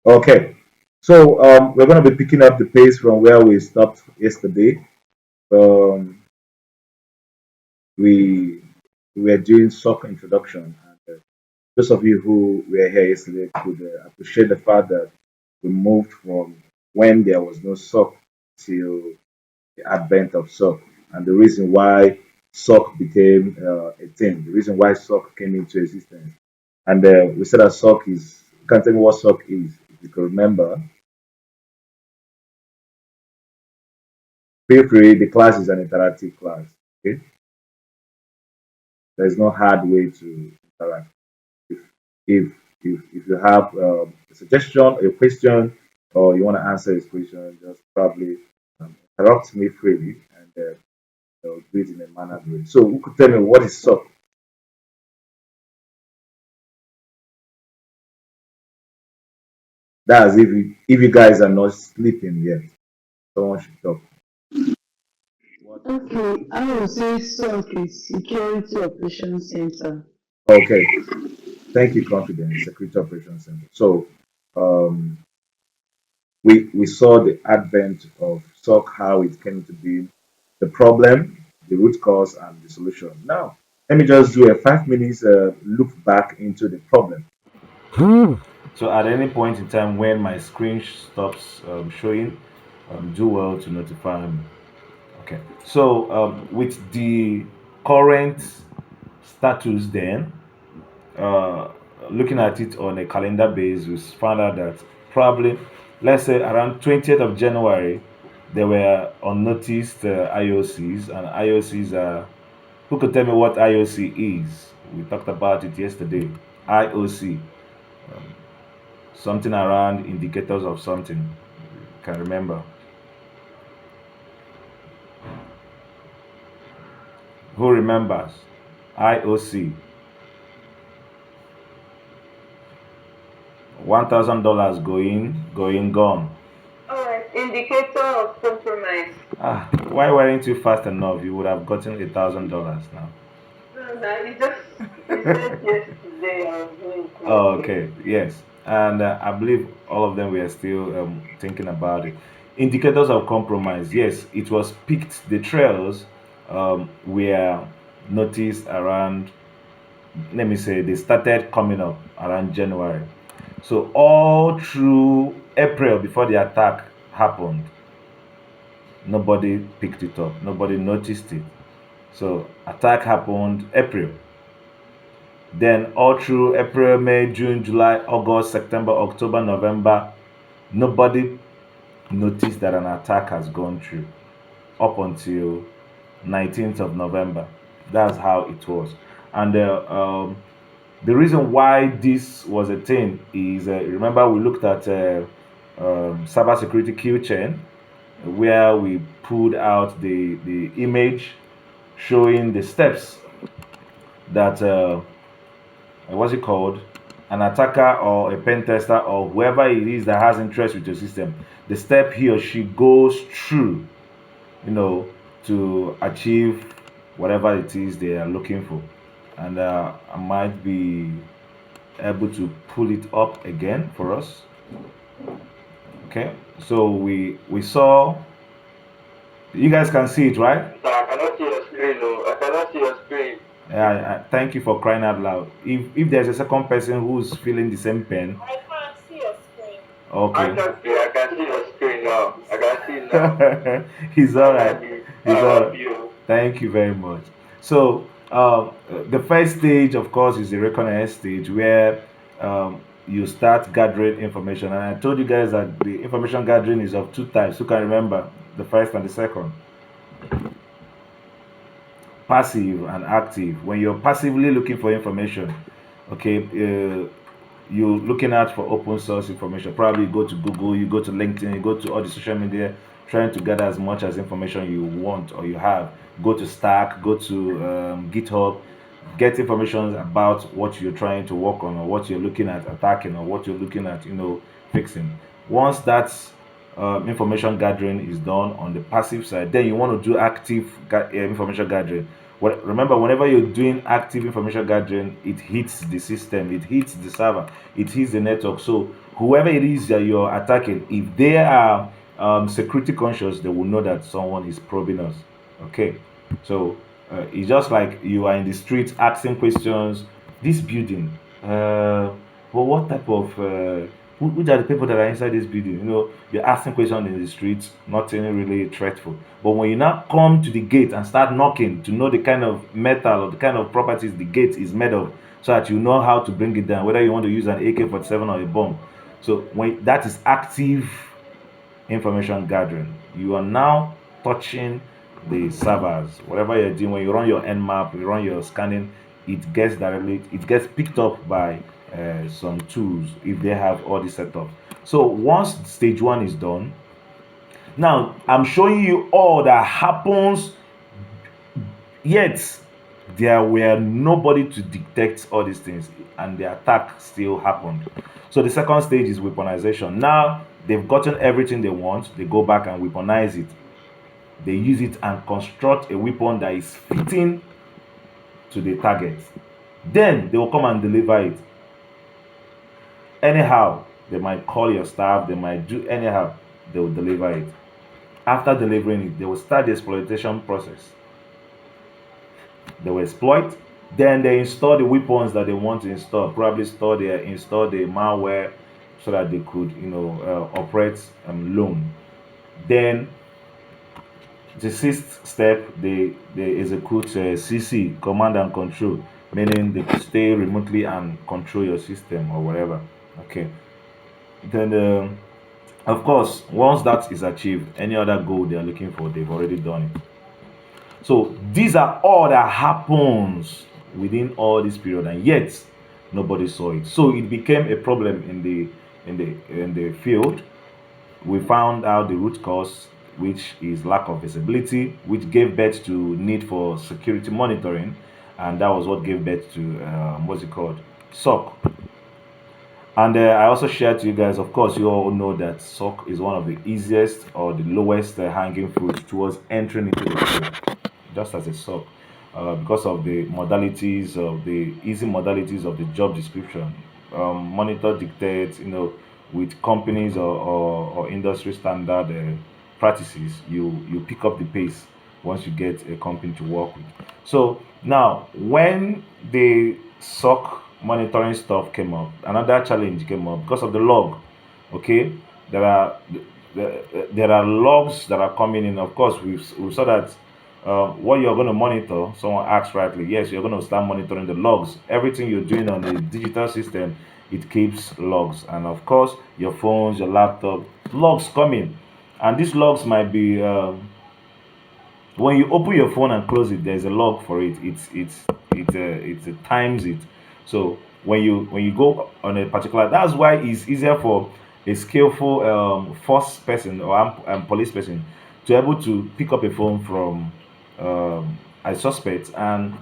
Okay. So we're going to be picking up the pace from where we stopped yesterday. Um, we we were doing SOC introduction. And those of you who were here yesterday could appreciate the fact that we moved from when there was no SOC till the advent of SOC, and the reason why SOC became a thing, the reason why SOC came into existence. And we said that SOC is, you can tell me what SOC is, if you can remember. Feel free, the class is an interactive class. Okay, there's no hard way to interact. If if if you have a suggestion, a question, or you want to answer this question, just probably interrupt me freely, and do it in a mannered way. So, who could tell me what is SOC? That's if you guys are not sleeping yet. Someone should talk. What is SOC? Okay, I would say SOC is Security Operations Center. Okay, thank you, Confidence Security Operations Center. So, um, we saw the advent of SOC, how it came to be, the problem, the root cause, and the solution. Now, let me just do a 5 minutes look back into the problem. So at any point in time when my screen stops showing, do well to notify me. Okay. So with the current status then, uh, looking at it on a calendar base, we found out that probably, let's say around 20th of January, there were unnoticed IOCs, and IOCs are, who could tell me what IOC is? We talked about it yesterday. IOC, something around indicators of something. Can remember. Who remembers? IOC. $1,000 going, gone. Alright, indicator of compromise. Ah, why weren't you fast enough? You would have gotten $1,000 now. No, no, you said yesterday I was doing Oh, quickly. okay, yes. And I believe all of them were still thinking about it. Indicators of compromise. Yes, it was picked. The trails were noticed around, let me say, they started coming up around January. So all through April, before the attack happened, nobody picked it up. Nobody noticed it. So attack happened April. Then all through April, May, June, July, August, September, October, November, nobody noticed that an attack has gone through up until 19th of November. That's how it was. And the reason why this was a thing is, remember we looked at cybersecurity kill chain, where we pulled out the image showing the steps that what's it called, an attacker or a pen tester or whoever it is that has interest with your system, the step he or she goes through, you know, to achieve whatever it is they are looking for. And I might be able to pull it up again for us. Okay, so we saw, you guys can see it, right? So I cannot see your screen, no. I cannot see your screen. Thank you for crying out loud. If there's a second person who's feeling the same pain, I can't see your screen. okay. I can see your screen now. I can see it now. He's all right. I He's all love right. you. Thank you very much. So, the first stage, of course, is the reconnaissance stage where you start gathering information. And I told you guys that the information gathering is of two types. Who can remember the first and the second? Passive and active. When you're passively looking for information, okay, you're looking out for open source information. Probably you go to Google, you go to LinkedIn, you go to all the social media, trying to gather as much as information you want or you have. Go to Stack, go to GitHub, get information about what you're trying to work on or what you're looking at attacking or what you're looking at, fixing. Once that's information gathering is done on the passive side, then you want to do active information gathering. Remember, whenever you're doing active information gathering, it hits the system, it hits the server, it hits the network. So whoever it is that you're attacking, if they are security conscious, they will know that someone is probing us. Okay, so it's just like you are in the street asking questions. This building, well, what type of which are the people that are inside this building? You're asking questions in the streets, nothing really threatful. But when you now come to the gate and start knocking to know the kind of metal or the kind of properties the gate is made of, so that you know how to bring it down, whether you want to use an AK-47 or a bomb. So when that is active information gathering, you are now touching the servers. Whatever you're doing, when you run your nmap, you run your scanning, it gets picked up by some tools if they have all the setups. So once stage one is done, now I'm showing you all that happens, yet there were nobody to detect all these things, and the attack still happened. So the second stage is weaponization. Now they've gotten everything they want, they go back and weaponize it. They use it and construct a weapon that is fitting to the target. Then they will come and deliver it. Anyhow, they might call your staff, they might do anyhow, they will deliver it. After delivering it, they will start the exploitation process. They will exploit, then they install the weapons that they want to install, probably install the malware so that they could operate alone. Then the sixth step, they execute CC, command and control, meaning they could stay remotely and control your system or whatever. Okay. Then, of course, once that is achieved, any other goal they are looking for, they've already done it. So these are all that happens within all this period, and yet nobody saw it. So it became a problem in the field. We found out the root cause, which is lack of visibility, which gave birth to need for security monitoring, and that was what gave birth to what's it called, SOC. And I also shared to you guys, of course, you all know that SOC is one of the easiest or the lowest hanging fruit towards entering into the field, just as a SOC, because of the modalities of the easy modalities of the job description. Monitor dictates, with companies or industry standard practices, you pick up the pace once you get a company to work with. So now, when the SOC monitoring stuff came up, another challenge came up because of the log. Okay, there are there are logs that are coming in. Of course, we saw that what you're going to monitor, someone asked rightly, yes, you're going to start monitoring the logs. Everything you're doing on the digital system, it keeps logs. And of course, your phones, your laptop, logs coming. And these logs might be when you open your phone and close it, there's a log for it. It times it. So when you go on a particular, that's why it's easier for a skillful force person or police person to be able to pick up a phone from a suspect and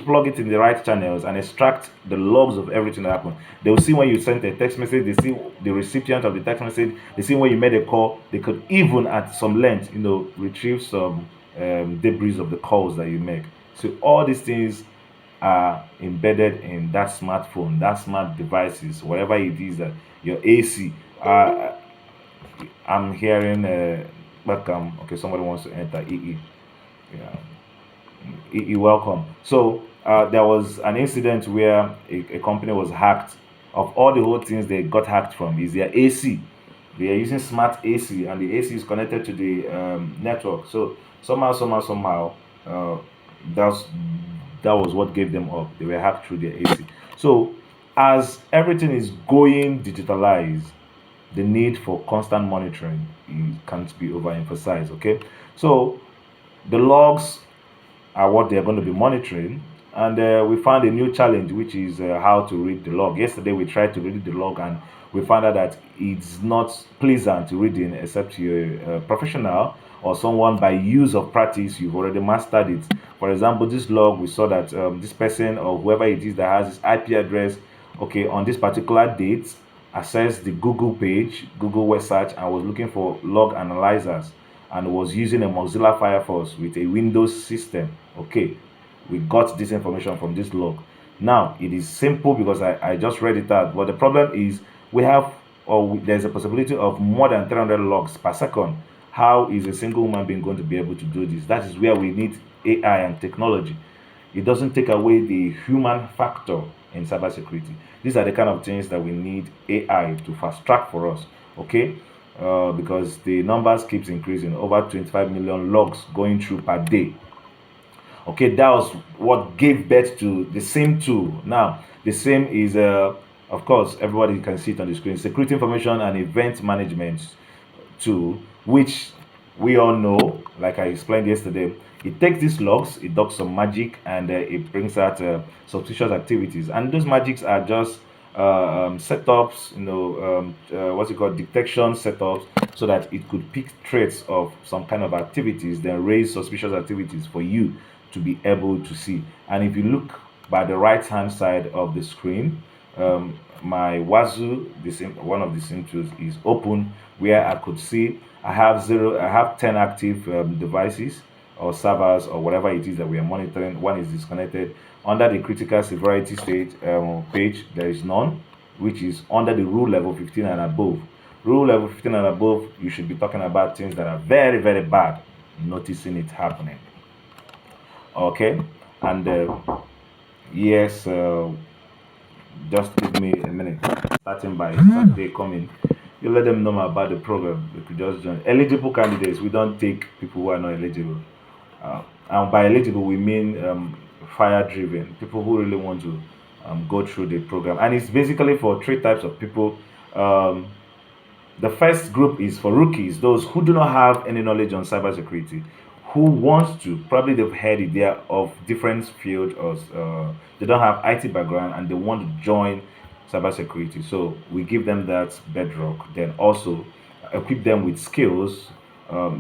plug it in the right channels and extract the logs of everything that happened. They will see when you sent a text message, they see the recipient of the text message, they see when you made a call. They could even at some length retrieve some debris of the calls that you make. So all these things are embedded in that smartphone, that smart devices, whatever it is that your AC. I'm hearing welcome. Okay, somebody wants to enter EE. Yeah, EE, welcome. So there was an incident where a company was hacked. Of all the whole things they got hacked from is their AC. They are using smart AC, and the AC is connected to the network. So somehow, uh, that's that was what gave them up. They were hacked through their AC. So as everything is going digitalized, the need for constant monitoring can't be overemphasized. Okay, so the logs are what they're going to be monitoring. And we found a new challenge, which is how to read the log. Yesterday, we tried to read the log, and we found out that it's not pleasant to reading except you're a professional or someone by use of practice, you've already mastered it. For example, this log, we saw that this person or whoever it is that has this IP address, okay, on this particular date, accessed the Google page, Google web search, and was looking for log analyzers and was using a Mozilla Firefox with a Windows system. Okay, we got this information from this log. Now it is simple because I just read it out, but the problem is we have there's a possibility of more than 300 logs per second. How is a single human being going to be able to do this? That is where we need AI and technology. It doesn't take away the human factor in cybersecurity. These are the kind of things that we need AI to fast track for us. Okay, because the numbers keeps increasing, over 25 million logs going through per day. Okay, that was what gave birth to the same tool. Now the same is of course everybody can see it on the screen, security information and event management tool, which we all know, like I explained yesterday. It takes these logs, it does some magic, and it brings out suspicious activities. And those magics are just setups, what's it called, detection setups, so that it could pick threats of some kind of activities, then raise suspicious activities for you to be able to see. And if you look by the right hand side of the screen, my Wazoo, one of the same tools is open, where I could see I have 10 active devices or servers or whatever it is that we are monitoring. One is disconnected. Under the critical severity state page, there is none, which is under the rule level 15 and above. Rule level 15 and above, you should be talking about things that are very, very bad, noticing it happening. Okay, and yes, just give me a minute. Starting by Saturday coming, you let them know about the program. They could just join. Eligible candidates, we don't take people who are not eligible. And by eligible, we mean fire driven, people who really want to go through the program. And it's basically for three types of people. Um, the first group is for rookies, those who do not have any knowledge on cybersecurity, who wants to. Probably they've heard it, they are of different field, or they don't have IT background and they want to join cybersecurity. So we give them that bedrock, then also equip them with skills,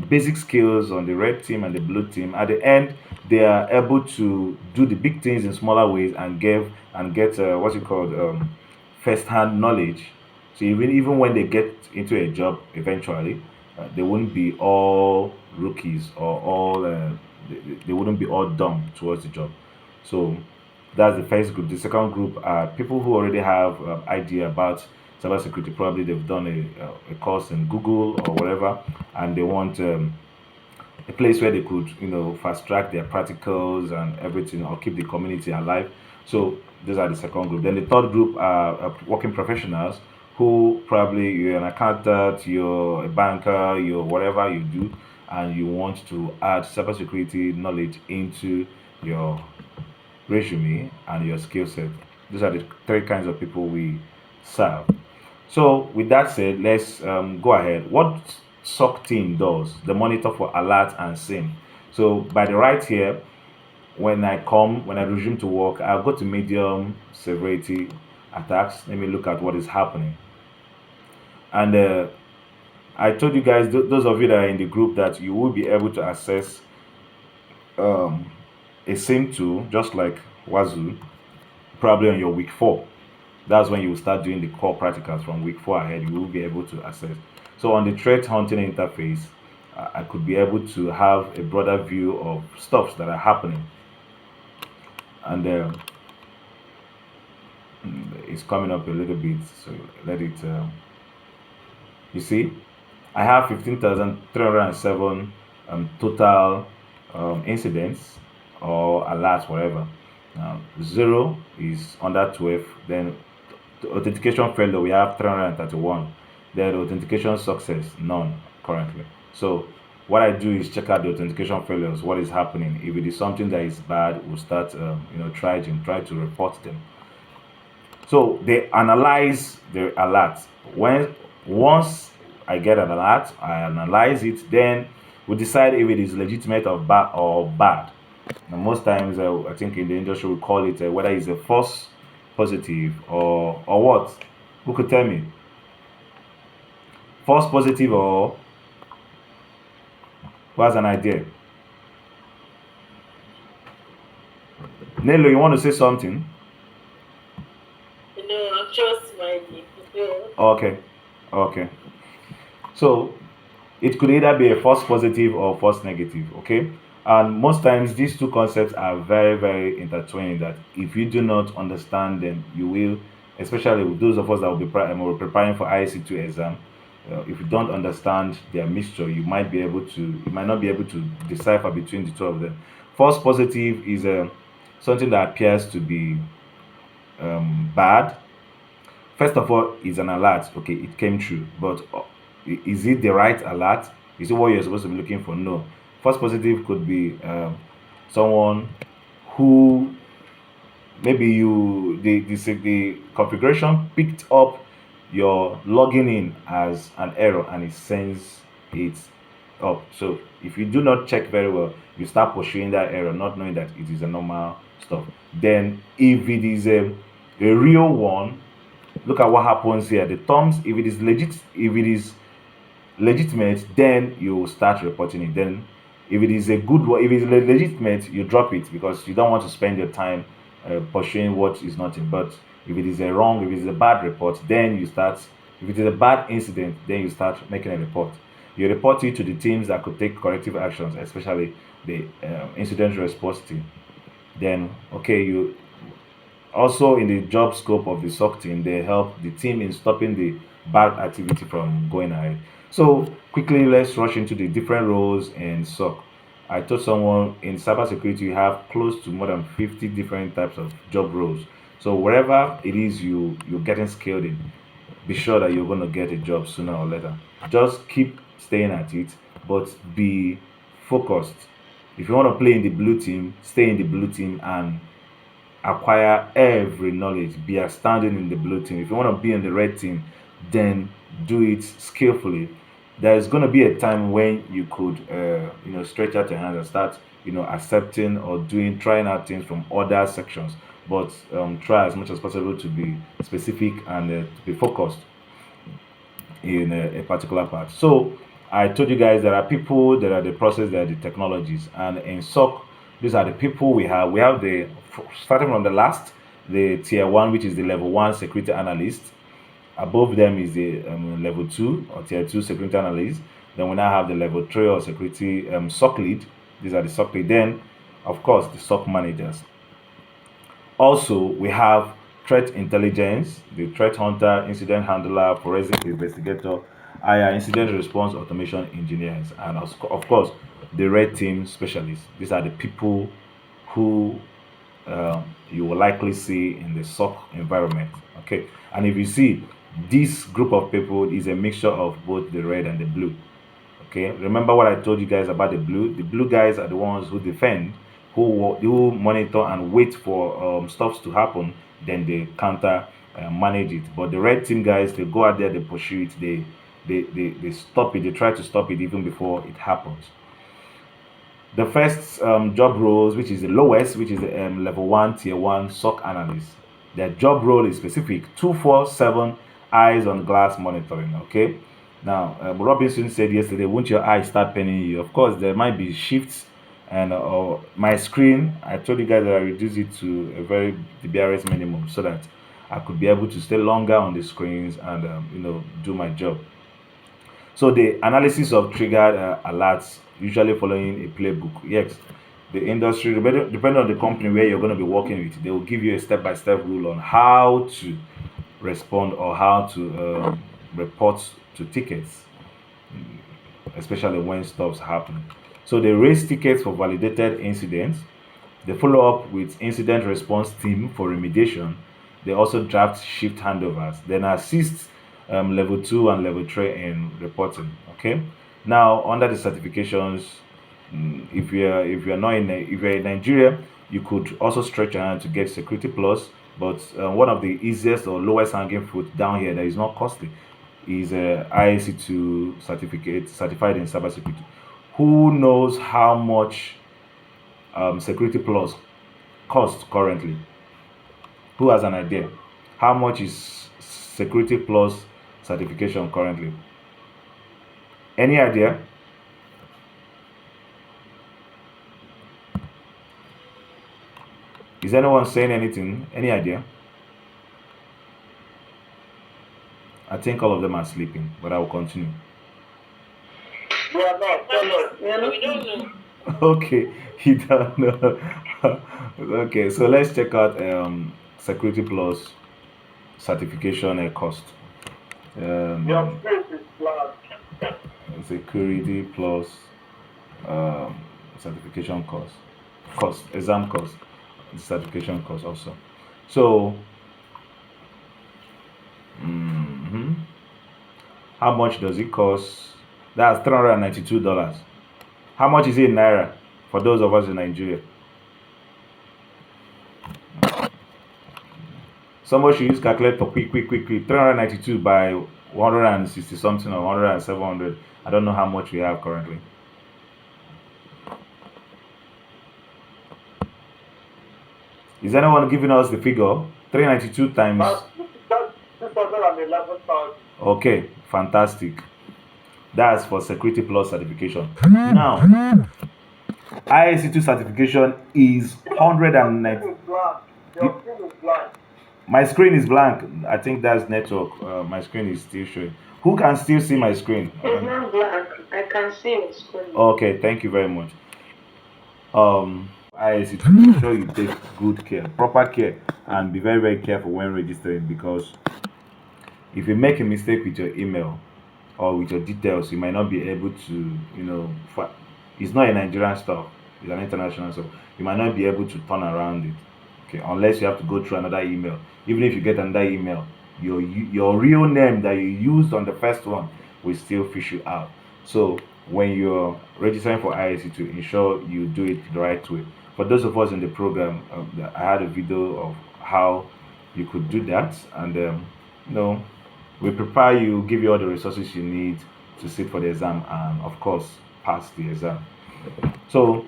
basic skills on the red team and the blue team. At the end, they are able to do the big things in smaller ways and get what's it called, first-hand knowledge. So even when they get into a job eventually, they won't be all rookies or all they wouldn't be all dumb towards the job. So that's the first group. The second group are people who already have idea about cybersecurity. Probably they've done a course in Google or whatever, and they want a place where they could, fast track their practicals and everything, or keep the community alive. So those are the second group. Then the third group are working professionals, who probably you're an accountant, you're a banker, you're whatever you do, and you want to add cybersecurity knowledge into your resume and your skill set. These are the three kinds of people we serve. So, with that said, let's go ahead. What SOC team does, the monitor for alert and SIM. So, by the right here, when I resume to work, I'll go to medium severity attacks. Let me look at what is happening. And I told you guys, those of you that are in the group, that you will be able to access um, a SIM tool, just like Wazoo, probably on your week 4. That's when you will start doing the core practicals. From week 4 ahead, you will be able to access. So on the threat hunting interface, I could be able to have a broader view of stuffs that are happening. And it's coming up a little bit, so let it. You see, I have 15,307 total incidents or alerts, whatever. Now, zero is under 12. Then the authentication failure, we have 331. Then the authentication success, none currently. So what I do is check out the authentication failures, what is happening. If it is something that is bad, we'll start, try to report them. So they analyze the alert. When once I get an alert, I analyze it. Then we decide if it is legitimate or bad. Now, most times, I think in the industry we call it whether it's a false positive or what. Who could tell me? False positive, or what's an idea? Nello, you want to say something? I'm just smiling. Okay, okay. So it could either be a false positive or false negative. Okay, and most times these two concepts are very, very intertwined. That if you do not understand them, you will especially with those of us that will be will be preparing for IC2 exam. If you don't understand their mixture, you might not be able to decipher between the two of them. False positive is something that appears to be bad. First of all, it's an alert. Okay, it came true, but is it the right alert? Is it what you're supposed to be looking for? No. False positive could be someone who maybe the configuration picked up your logging in as an error and it sends it up. So if you do not check very well, you start pursuing that error, not knowing that it is a normal stuff. Then if it is a real one, look at what happens here. The terms, if it is legitimate, then you start reporting it. Then, if it is a good one, if it's legitimate, you drop it because you don't want to spend your time pursuing what is not in. But if it is a wrong, if it is a bad report, then you start. If it is a bad incident, then you start making a report. You report it to the teams that could take corrective actions, especially the incident response team. Then, okay, you also, in the job scope of the SOC team, they help the team in stopping the bad activity from going ahead. So, quickly, let's rush into the different roles in SOC. I told someone in cybersecurity, you have close to more than 50 different types of job roles. So, wherever it is you're getting skilled in, be sure that you're going to get a job sooner or later. Just keep staying at it, but be focused. If you want to play in the blue team, stay in the blue team and acquire every knowledge, be outstanding in the blue team. If you want to be in the red team, then do it skillfully. There's going to be a time when you could, stretch out your hands and start, accepting or trying out things from other sections. But try as much as possible to be specific and to be focused in a particular part. So I told you guys there are people, there are the process, there are the technologies, and in SOC, these are the people we have. We have starting from the last, the tier one, which is the level one security analyst. Above them is the level two or tier two security analyst. Then we now have the level three or security SOC lead. These are the SOC lead. Then, of course, the SOC managers. Also, we have threat intelligence, the threat hunter, incident handler, forensic investigator, IR, incident response automation engineers, and of course, the red team specialists. These are the people who you will likely see in the SOC environment. Okay, and if you see, this group of people is a mixture of both the red and the blue. Okay, remember what I told you guys about the blue? The blue guys are the ones who defend, who monitor and wait for stuffs to happen, then they counter manage it. But the red team guys, they go out there, they pursue it, they stop it, they try to stop it even before it happens. The first job roles, which is the lowest, which is the level one, tier one SOC analyst. Their job role is specific 247 eyes on glass monitoring. Okay. Now, Robinson said yesterday, won't your eyes start paining you? Of course, there might be shifts, and my screen, I told you guys that I reduced it to a very the barest minimum so that I could be able to stay longer on the screens and do my job. So the analysis of triggered alerts, usually following a playbook. Yes, the industry, depending on the company where you're going to be working with, they will give you a step-by-step rule on how to respond or how to report to tickets, especially when stuffs happen. So they raise tickets for validated incidents. They follow up with incident response team for remediation. They also draft shift handovers, then assist level two and level three in reporting. Okay. Now under the certifications, if you're in Nigeria, you could also stretch your hand to get Security Plus. But one of the easiest or lowest hanging fruit down here that is not costly is IAC2 certificate certified in cybersecurity. Who knows how much Security Plus cost currently? Who has an idea? How much is Security Plus certification currently? Any idea? Is anyone saying anything? Any idea? I think all of them are sleeping, but I will continue. They are not. Tell us. We don't know. Okay, you don't know. Okay, so let's check out Security Plus certification cost. Your Um, face is black. Security plus um, certification cost, exam cost, certification cost also. So, mhm, how much does it cost? That's $392. How much is it in naira for those of us in Nigeria? Someone should use calculator quick. 392 by 160 something or 100 and 700. I don't know how much we have currently. Is anyone giving us the figure? 392 times. That's 611,000. Okay, fantastic. That's for security plus certification. Now, IAC2 certification is Your 190. screen is blank. Your screen is blank. My screen is blank. I think that's network. My screen is still showing. Who can still see my screen? It's not black. I can see your screen. Okay, thank you very much. IAC2, make sure you take good care, proper care, and be very careful when registering, because if you make a mistake with your email or with your details, you might not be able to, it's not a Nigerian stuff, it's an international stuff. You might not be able to turn around it, okay, unless you have to go through another email. Even if you get another email, your real name that you used on the first one will still fish you out. So when you're registering for IAC, to ensure you do it the right way. For those of us in the program, I had a video of how you could do that, and you know we prepare you, give you all the resources you need to sit for the exam, and of course pass the exam. So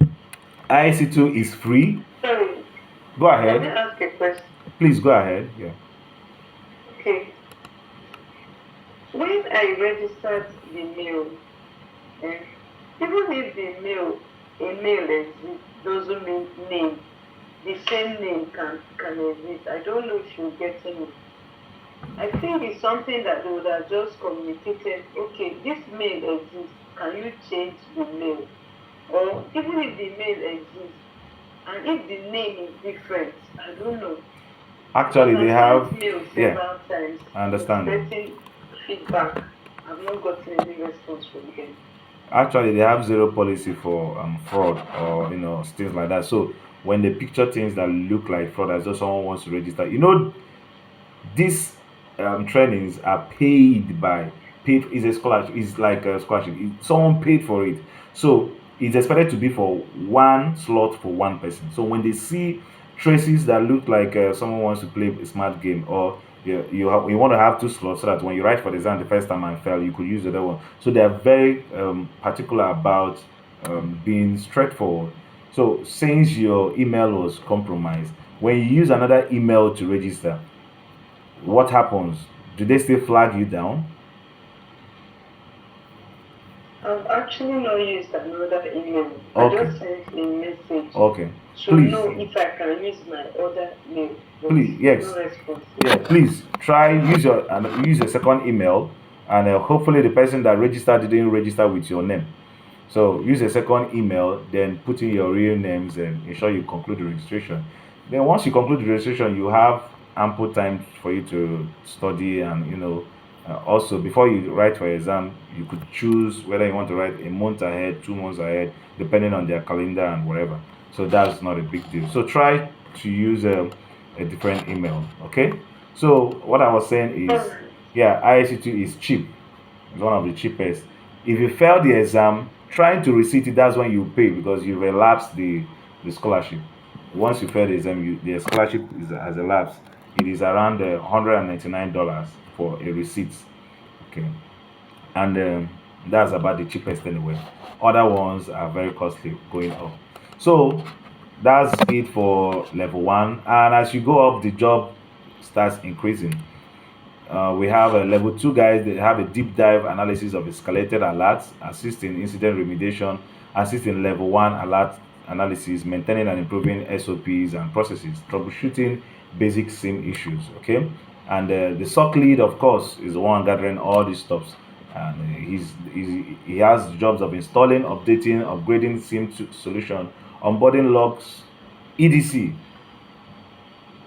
IC2 is free. Sorry, Go let me ahead. ask a question. Please go ahead. Yeah. Okay. When I registered the mail, eh, even if the mail, a mail exists, doesn't mean name. The same name can exist. I don't know if you're getting it. I think it's something that they would have just communicated. Okay, this mail exists. Can you change the mail? Or even if the mail exists, and if the name is different, I don't know. Because Actually, they I've have. sent mail Yeah, several times I understand. expecting feedback. I've not gotten any response from them. Actually, they have zero policy for fraud or things like that. So when they picture things that look like fraud, as though someone wants to register, these trainings are paid is a scholarship, is like a scholarship. Someone paid for it, so it's expected to be for one slot for one person. So when they see traces that look like someone wants to play a smart game, or you want to have two slots, so that when you write for the exam the first time and fail, you could use the other one. So they are very particular about being straightforward. So since your email was compromised, when you use another email to register, what happens? Do they still flag you down? I've actually not used another email. I Okay, just sent a message okay. to Please, know if I can use my other mail, but please, no yes, response. yeah. Please try use your second email, and hopefully the person that registered didn't register with your name. So use a second email, then put in your real names and ensure you conclude the registration. Then once you conclude the registration, you have ample time for you to study, and also before you write for exam, you could choose whether you want to write a month ahead, 2 months ahead, depending on their calendar and whatever. So that's not a big deal. So try to use a different email. Okay. So what I was saying is, Alright. yeah, ISC2 is cheap. It's one of the cheapest. If you fail the exam, trying to resit it, that's when you pay, because you've elapsed the scholarship. Once you fail the exam, the scholarship has elapsed. It is around $199 for a receipt. Okay, and that's about the cheapest anyway. Other ones are very costly, going up. So that's it for level one. And as you go up, the job starts increasing. We have a level two guys. They have a deep dive analysis of escalated alerts, assist in incident remediation, assist in level one alert analysis, maintaining and improving SOPs and processes, troubleshooting basic SIM issues. Okay, and the SOC lead, of course, is the one gathering all these stuffs. And he has jobs of installing, updating, upgrading SIM solution, onboarding logs, etc.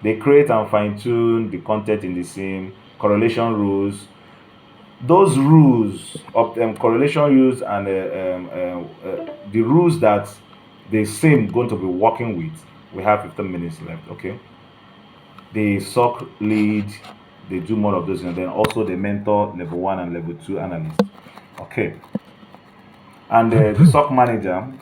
They create and fine tune the content in the SIM, correlation rules. Those rules of correlation rules and the rules that the SIM going to be working with. We have 15 minutes left. Okay. The SOC lead, they do more of those, and then also the mentor level one and level two analyst. Okay. And the SOC manager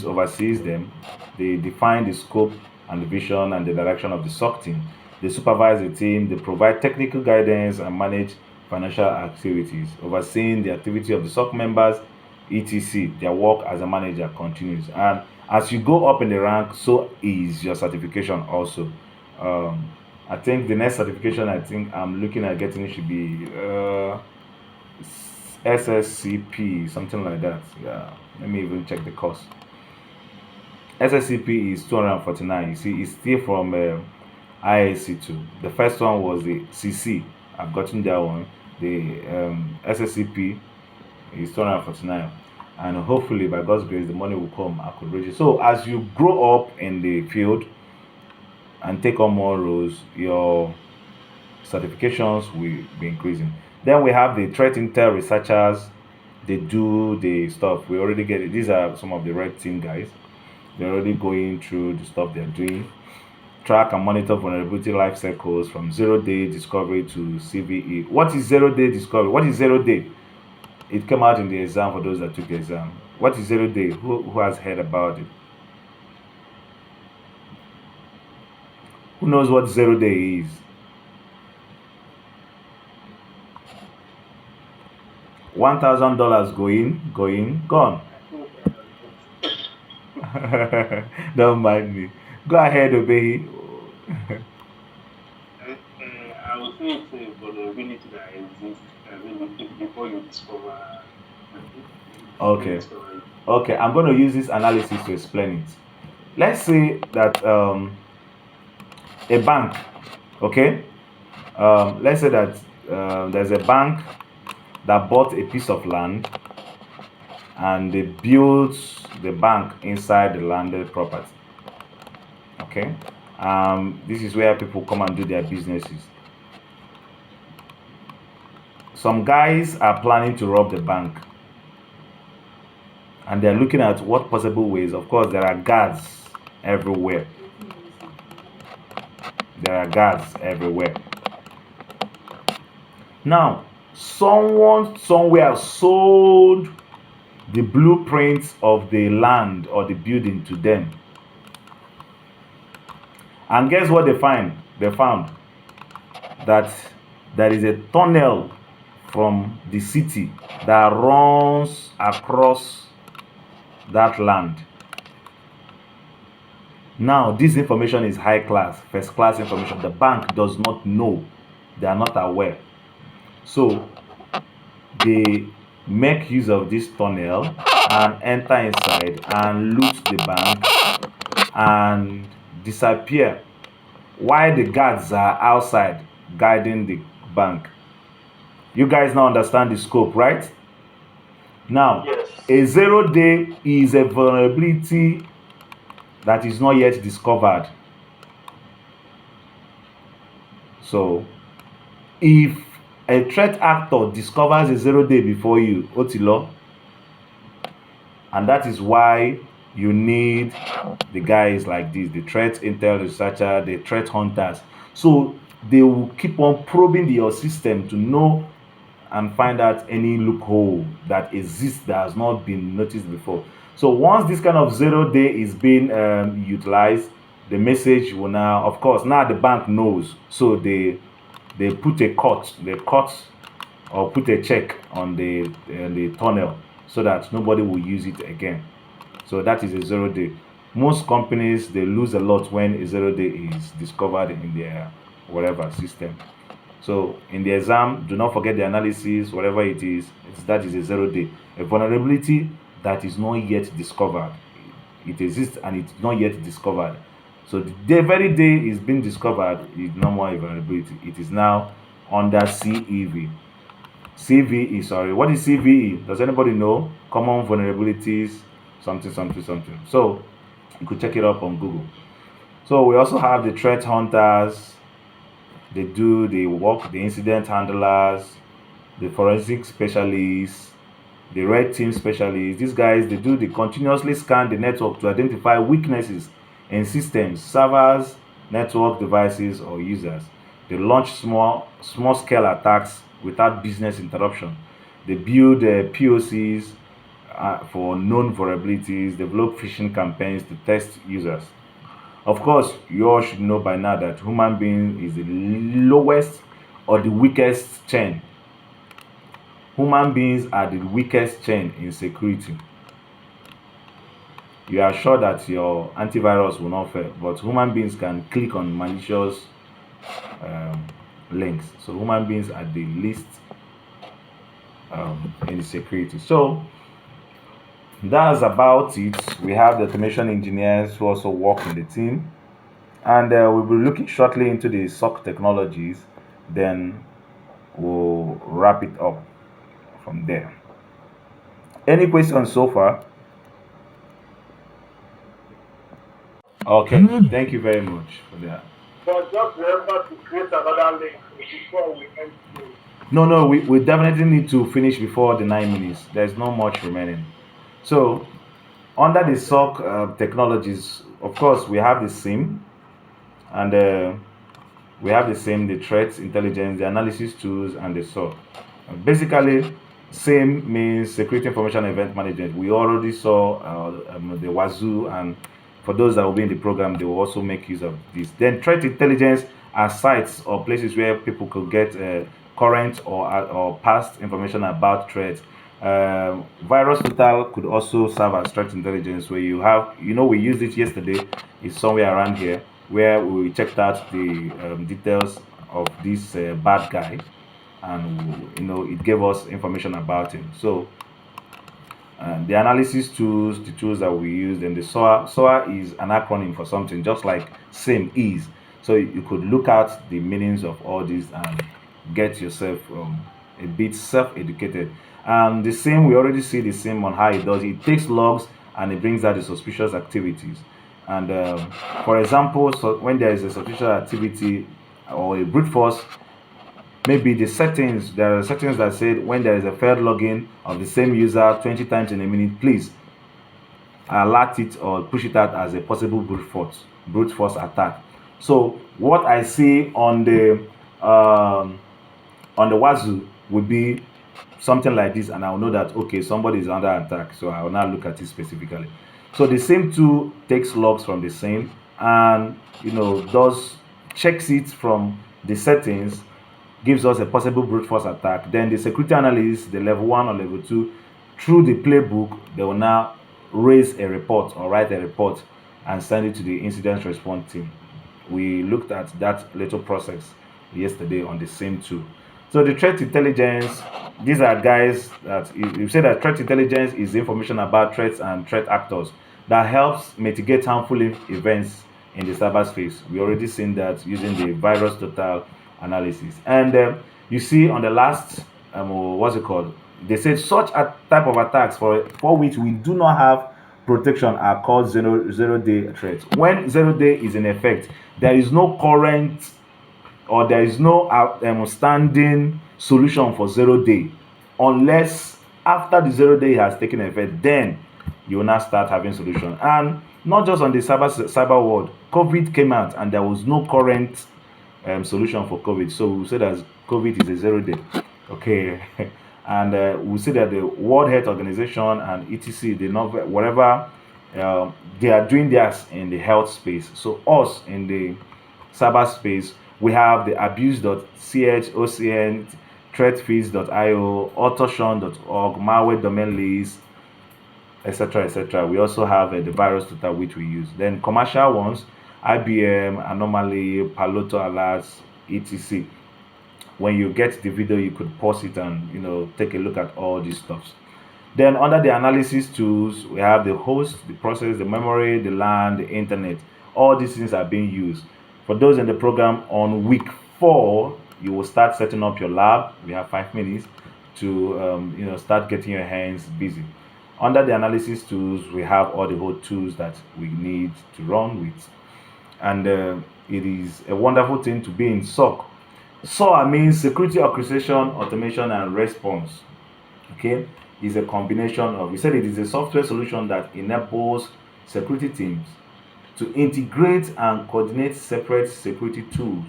oversees them. They define the scope and the vision and the direction of the SOC team. They supervise the team. They provide technical guidance and manage financial activities, overseeing the activity of the SOC members, etc. Their work as a manager continues. And as you go up in the rank, so is your certification also. I think the next certification I think I'm looking at getting should be SSCP, something like that. Yeah, let me even check the cost. SSCP is 249. You see, it's still from IAC2. The first one was the CC. I've gotten that one. The SSCP is 249. And hopefully, by God's grace, the money will come. I could reach it. So, as you grow up in the field and take on more roles, your certifications will be increasing. Then we have the threat intel researchers. They do the stuff. We already get it. These are some of the red team guys. They're already going through the stuff they're doing. Track and monitor vulnerability life cycles from 0-day discovery to CVE. What is 0-day discovery? What is 0-day? It came out in the exam for those that took the exam. What is 0-day? Who has heard about it? Who knows what 0-day is? $1,000 going, gone. Don't mind me. Go ahead, Obehi. I would say it's a vulnerability that exists before you discover before you Okay. discover it. Okay, I'm going to use this analysis to explain it. Let's say that a bank, okay? Let's say that there's a bank that bought a piece of land and they built the bank inside the landed property, okay? This is where people come and do their businesses. Some guys are planning to rob the bank and they're looking at what possible ways. Of course, there are guards everywhere. There are guards everywhere. Now, someone somewhere sold the blueprints of the land or the building to them. And guess what they find? They found that there is a tunnel from the city that runs across that land. Now, this information is high class, first class information. The bank does not know, they are not aware. So, they make use of this tunnel and enter inside and loot the bank and disappear while the guards are outside guarding the bank. You guys now understand the scope, right? Now, Yes. a 0-day is a vulnerability that is not yet discovered. So, if a threat actor discovers a 0-day before you, Otilo, and that is why you need the guys like this, the threat intel researcher, the threat hunters. So they will keep on probing your system to know and find out any loophole that exists that has not been noticed before. So once this kind of 0-day is being utilized, the message will now, of course, now the bank knows. So they put a cut or put a check on the tunnel so that nobody will use it again. So that is a 0-day. Most companies they lose a lot when a 0-day is discovered in their whatever system. So in the exam, do not forget the analysis, whatever it is, that is a 0-day. A vulnerability that is not yet discovered. It exists and it's not yet discovered. So the very day is being discovered is no more a vulnerability. It is now under CEV. CVE, sorry. What is CVE? Does anybody know? Common vulnerabilities, something, something, something. So you could check it up on Google. So we also have the threat hunters. They do the work, the incident handlers, the forensic specialists, the red team specialists. These guys, they do, they continuously scan the network to identify weaknesses in systems, servers, network devices, or users. They launch small scale attacks without business interruption. They build POCs for known vulnerabilities, develop phishing campaigns to test users. Of course, you all should know by now that human being is the lowest or the weakest chain. Human beings are the weakest chain in security. You are sure that your antivirus will not fail, but human beings can click on malicious um, links. So human beings are the least in the security. So that's about it. We have the automation engineers who also work in the team, and we'll be looking shortly into the SOC technologies. Then we'll wrap it up from there. Any questions so far? Okay, thank you very much for that. But just remember to create another link before we end today. No, no, we definitely need to finish before the 9 minutes. There's not much remaining. So, under the SOC technologies, of course, we have the SIM, and we have the same, the threat intelligence, the analysis tools, and the SOC. Basically, same means security information event management. We already saw the Wazoo, and for those that will be in the program, they will also make use of this. Then threat intelligence are sites or places where people could get current or past information about threats. Virus total could also serve as threat intelligence, where you have, we used it yesterday. It's somewhere around here where we checked out the details of this bad guy, and it gave us information about him. So the analysis tools, the tools that we use, and the SOA is an acronym for something, just like SIM is. So you could look at the meanings of all these and get yourself a bit self-educated. And the same, we already see the same on how it does. It takes logs and it brings out the suspicious activities. And for example, so when there is a suspicious activity or a brute force, maybe there are settings that said when there is a failed login of the same user 20 times in a minute, please alert it or push it out as a possible brute force attack. So what I see on the Wazoo would be something like this, and I'll know that okay, somebody is under attack. So I will now look at it specifically. So the same tool takes logs from the same, and does checks it from the settings, gives us a possible brute force attack. Then the security analyst, the level one or level two, through the playbook, they will now raise a report or write a report and send it to the incident response team. We looked at that little process yesterday on the same tool. So the threat intelligence, these are guys that you say that threat intelligence is information about threats and threat actors that helps mitigate harmful events in the cyberspace. We already seen that using the virus total analysis. And you see on the last, what's it called? They said such a type of attacks for which we do not have protection are called zero day threats. When 0 day is in effect, there is no current or there is no standing solution for 0 day unless after the 0 day has taken effect, then you will now start having solution. And not just on the cyber world, COVID came out and there was no current solution for COVID. So we say that COVID is a 0 day. Okay. And we say that the World Health Organization and etc. They know whatever they are doing theirs in the health space. So us in the cyberspace, we have the abuse.ch, OCN, threatfeeds.io, autoshon.org, malware domain list, etc. etc. We also have the virus total which we use. Then commercial ones, IBM, Anomaly, Paloto Alerts, etc. When you get the video, you could pause it and take a look at all these stuffs. Then under the analysis tools, we have the host, the process, the memory, the LAN, the internet. All these things are being used. For those in the program, on week 4, you will start setting up your lab. We have 5 minutes to start getting your hands busy. Under the analysis tools, we have all the whole tools that we need to run with. and it is a wonderful thing to be in SOC. SOA means security orchestration, automation, and response. Okay, is a combination of. We said it is a software solution that enables security teams to integrate and coordinate separate security tools,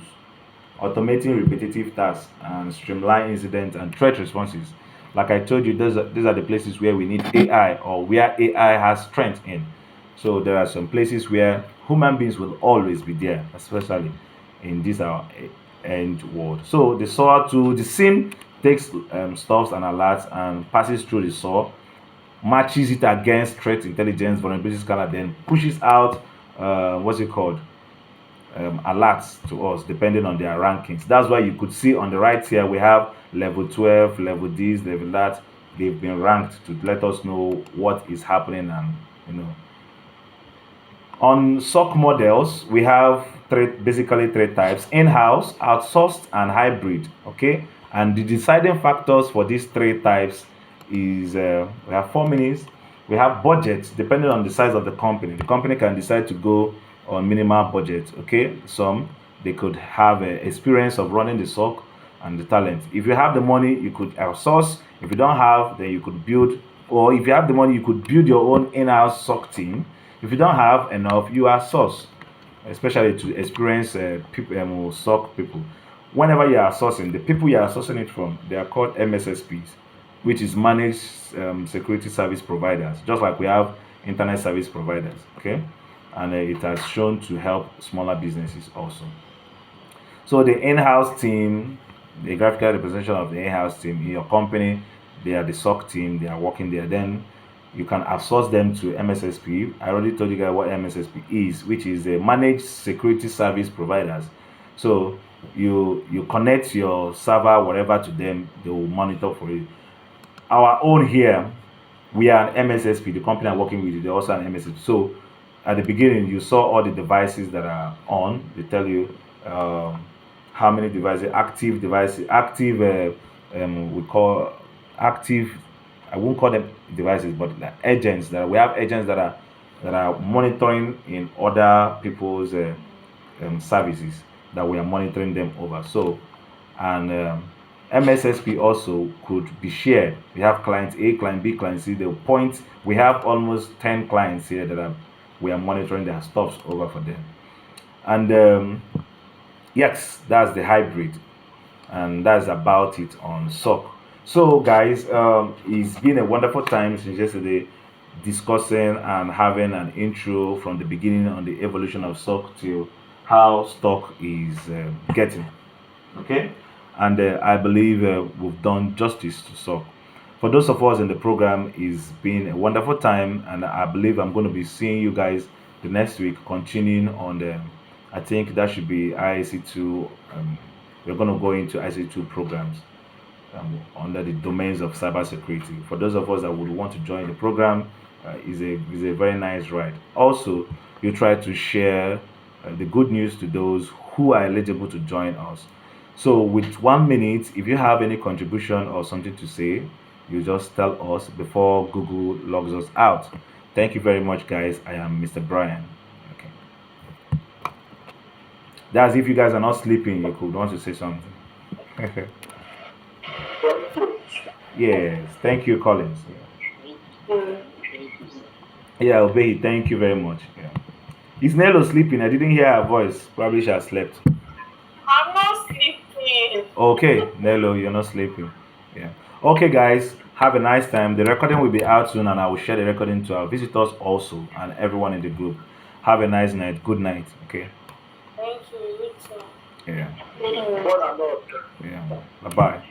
automating repetitive tasks and streamline incident and threat responses. Like I told you, these are the places where we need AI, or where AI has strength in. So there are some places where human beings will always be there, especially in this our end world. So the SOAR tool, the SIM takes stuffs and alerts and passes through the SOAR, matches it against threat intelligence, vulnerability scanner, then pushes out what's it called? Alerts to us depending on their rankings. That's why you could see on the right here we have level 12, level this, level that. They've been ranked to let us know what is happening, and you know, on SOC models, we have basically three types: in-house, outsourced, and hybrid. Okay, and the deciding factors for these three types is we have 4 minutes. We have budget, depending on the size of the company. The company can decide to go on minimal budget. Okay, some they could have experience of running the SOC and the talent. If you have the money, you could outsource. If you don't have, then you could build, or if you have the money, you could build your own in-house SOC team. If you don't have enough, you are source, especially to experience people, SOC people. Whenever you are sourcing, the people you are sourcing it from, they are called MSSPs, which is managed security service providers, just like we have internet service providers. Okay, and it has shown to help smaller businesses also. So the in-house team, the graphical representation of the in-house team in your company, they are the SOC team. They are working there. Then you can outsource them to MSSP. I already told you guys what MSSP is, which is a managed security service providers. So you connect your server whatever to them, they will monitor for you. Our own here, we are an MSSP. The company I'm working with, they're also an MSSP. So at the beginning, you saw all the devices that are on. They tell you how many devices, active. We call active. I won't call them devices, but like agents that we have agents that are monitoring in other people's services that we are monitoring them over. So, and MSSP also could be shared. We have client A, client B, client C. The point, we have almost 10 clients here that we are monitoring their stuffs over for them. And yes, that's the hybrid, and that's about it on SOC. So, guys, it's been a wonderful time since yesterday discussing and having an intro from the beginning on the evolution of SOC to how stock is getting. Okay, and I believe we've done justice to SOC. For those of us in the program, it's been a wonderful time, and I believe I'm going to be seeing you guys the next week, continuing on the. I think that should be IC2. We're going to go into IC2 programs under the domains of cybersecurity. For those of us that would want to join the program, is a very nice ride. Also, you try to share the good news to those who are eligible to join us. So, with 1 minute, if you have any contribution or something to say, you just tell us before Google logs us out. Thank you very much, guys. I am Mr. Brian. Okay, that's if you guys are not sleeping, you could want to say something. Yes, thank you, Collins. Thank you, sir. Yeah, obey. Thank you very much. Yeah. Is Nello sleeping? I didn't hear her voice. Probably she has slept. I'm not sleeping. Okay, Nello, you're not sleeping. Yeah. Okay, guys, have a nice time. The recording will be out soon, and I will share the recording to our visitors also and everyone in the group. Have a nice night. Good night. Okay. Thank you. You too. Yeah. What about Yeah. Bye bye.